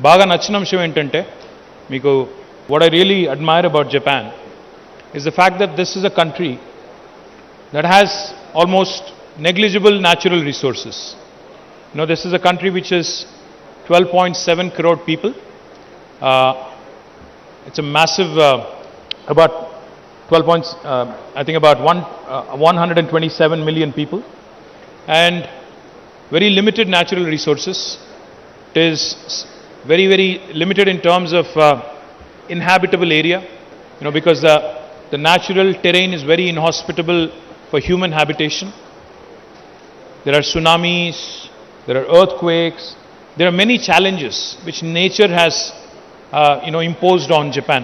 బాగా నచ్చిన అంశం ఏంటంటే మీకు what I really admire about Japan is the fact that this is a country that has almost negligible natural resources. This is a country which is 12.7 crore people. It's a massive, about 12 points, I think about 127 million people, and very limited natural resources. It is very, very limited in terms of inhabitable area, because the natural terrain is very inhospitable for human habitation. There are tsunamis, there are earthquakes, there are many challenges which nature has imposed on Japan.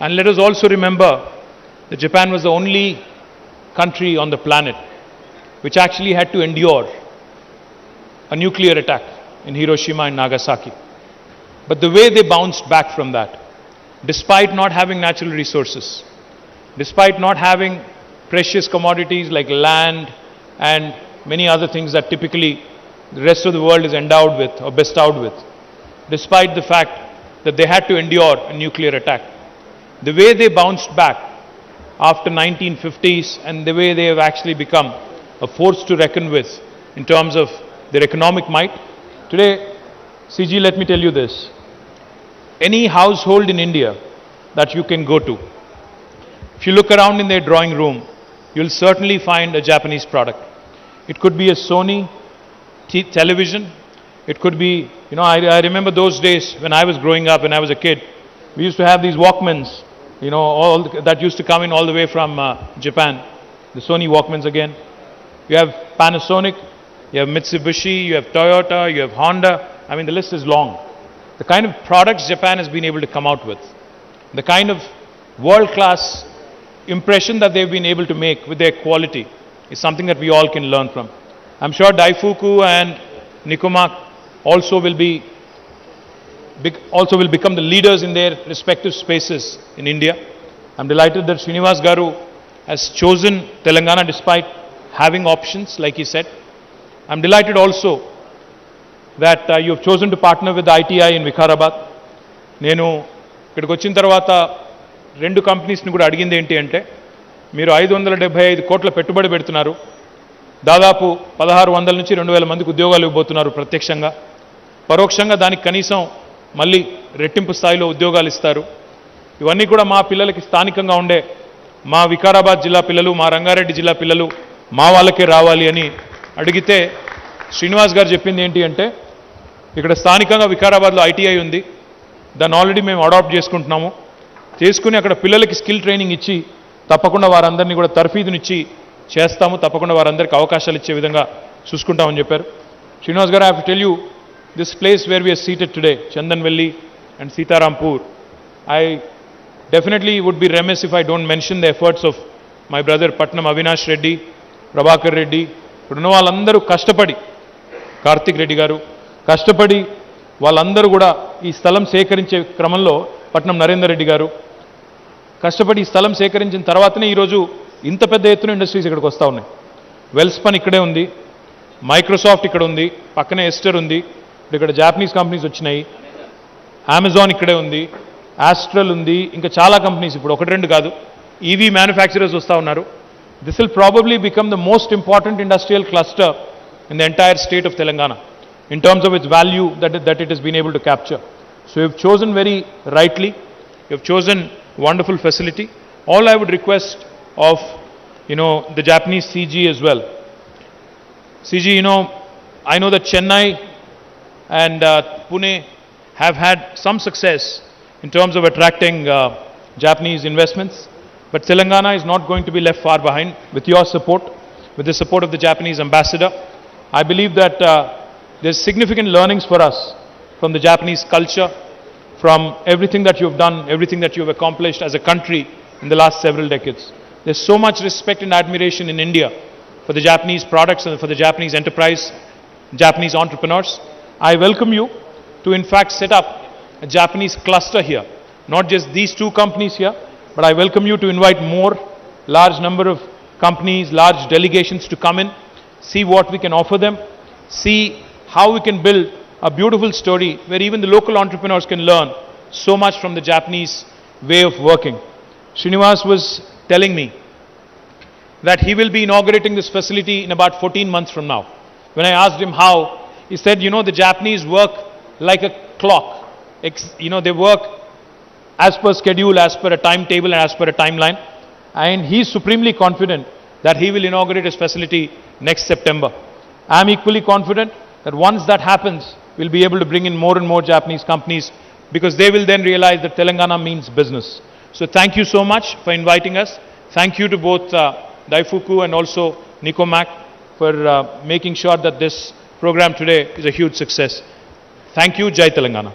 And let us also remember that Japan was the only country on the planet which actually had to endure a nuclear attack in Hiroshima and Nagasaki. But the way they bounced back from that, despite not having natural resources, despite not having precious commodities like land and many other things that typically the rest of the world is endowed with or bestowed with, despite the fact that they had to endure a nuclear attack, the way they bounced back after 1950s and the way they have actually become a force to reckon with in terms of their economic might. Today, CG, let me tell you this. Any household in India that you can go to, if you look around in their drawing room, you'll certainly find a Japanese product. It could be a Sony television. It could be, I remember those days when I was growing up, when I was a kid, we used to have these Walkmans, that used to come in all the way from Japan. The Sony Walkmans again. You have Panasonic, you have Mitsubishi, you have Toyota, you have Honda. I mean, the list is long. The kind of products Japan has been able to come out with, the kind of world-class impression that they've been able to make with their quality is something that we all can learn from. I'm sure Daifuku and Nikoma also will become the leaders in their respective spaces in India. I'm delighted that Srinivas Garu has chosen Telangana despite having options, like he said. I'm delighted also that you have chosen to partner with the ITI in Vikarabad. నేను ఇక్కడికి వచ్చిన తర్వాత రెండు కంపెనీస్ని కూడా అడిగింది ఏంటి అంటే, మీరు 575 కోట్ల పెట్టుబడి పెడుతున్నారు, దాదాపు 1600 నుంచి 2000 మందికి ఉద్యోగాలు ఇవ్వబోతున్నారు ప్రత్యక్షంగా, పరోక్షంగా దానికి కనీసం మళ్ళీ రెట్టింపు స్థాయిలో ఉద్యోగాలు ఇస్తారు. ఇవన్నీ కూడా మా పిల్లలకి స్థానికంగా ఉండే మా వికారాబాద్ జిల్లా పిల్లలు, మా రంగారెడ్డి జిల్లా పిల్లలు మా వాళ్ళకే రావాలి అని అడిగితే శ్రీనివాస్ గారు చెప్పింది ఏంటి అంటే, ఇక్కడ స్థానికంగా వికారాబాద్లో ఐటీఐ ఉంది, దాన్ని ఆల్రెడీ మేము అడాప్ట్ చేసుకుని అక్కడ పిల్లలకి స్కిల్ ట్రైనింగ్ ఇచ్చి తప్పకుండా వారందరినీ కూడా తర్ఫీదునిచ్చి చేస్తాము, తప్పకుండా వారందరికీ అవకాశాలు ఇచ్చే విధంగా చూసుకుంటామని చెప్పారు. శ్రీనివాస్ గారు, I have to tell you, this place where we are seated today, Chandanvelli and Sitarampur, I definitely would be remiss if I don't mention the efforts of my brother Patnam Avinash Reddy, Prabhakar Reddy. ఇప్పుడున్న వాళ్ళందరూ కష్టపడి, కార్తిక్ రెడ్డి గారు కష్టపడి వాళ్ళందరూ కూడా ఈ స్థలం సేకరించే క్రమంలో, పట్నం నరేందర్ రెడ్డి గారు కష్టపడి ఈ స్థలం సేకరించిన తర్వాతనే ఈరోజు ఇంత పెద్ద ఎత్తున ఇండస్ట్రీస్ ఇక్కడికి వస్తూ ఉన్నాయి. వెల్స్పన్ ఇక్కడే ఉంది, మైక్రోసాఫ్ట్ ఇక్కడ ఉంది, పక్కనే ఎస్టర్ ఉంది, ఇక్కడ జాపనీస్ కంపెనీస్ వచ్చినాయి, అమెజాన్ ఇక్కడే ఉంది, ఆస్ట్రల్ ఉంది, ఇంకా చాలా కంపెనీస్ ఇప్పుడు ఒకటి రెండు కాదు ఈవీ మ్యానుఫ్యాక్చరర్స్ వస్తూ ఉన్నారు. This will probably become the most important industrial cluster in the entire state of Telangana in terms of its value that it has been able to capture. So you have chosen very rightly, you have chosen wonderful facility. All I would request of the Japanese CG as well. CG, I know that Chennai and Pune have had some success in terms of attracting Japanese investments, but Telangana is not going to be left far behind with your support, with the support of the Japanese ambassador. I believe that there's significant learnings for us from the Japanese culture, from everything that you've done, everything that you've accomplished as a country in the last several decades. There's so much respect and admiration in India for the Japanese products and for the Japanese enterprise, Japanese entrepreneurs. I welcome you to in fact set up a Japanese cluster here. Not just these two companies here, but I welcome you to invite more, large number of companies, large delegations to come in, see what we can offer them, see how we can build a beautiful story where even the local entrepreneurs can learn so much from the Japanese way of working. Srinivas was telling me that he will be inaugurating this facility in about 14 months from now. When I asked him how, he said, the Japanese work like a clock. They work as per schedule, as per a timetable and as per a timeline. And he is supremely confident that he will inaugurate his facility next September. I am equally confident that once that happens, we'll be able to bring in more and more Japanese companies because they will then realize that Telangana means business. So thank you so much for inviting us. Thank you to both Daifuku and also Nicomac for making sure that this program today is a huge success. Thank you. Jai Telangana.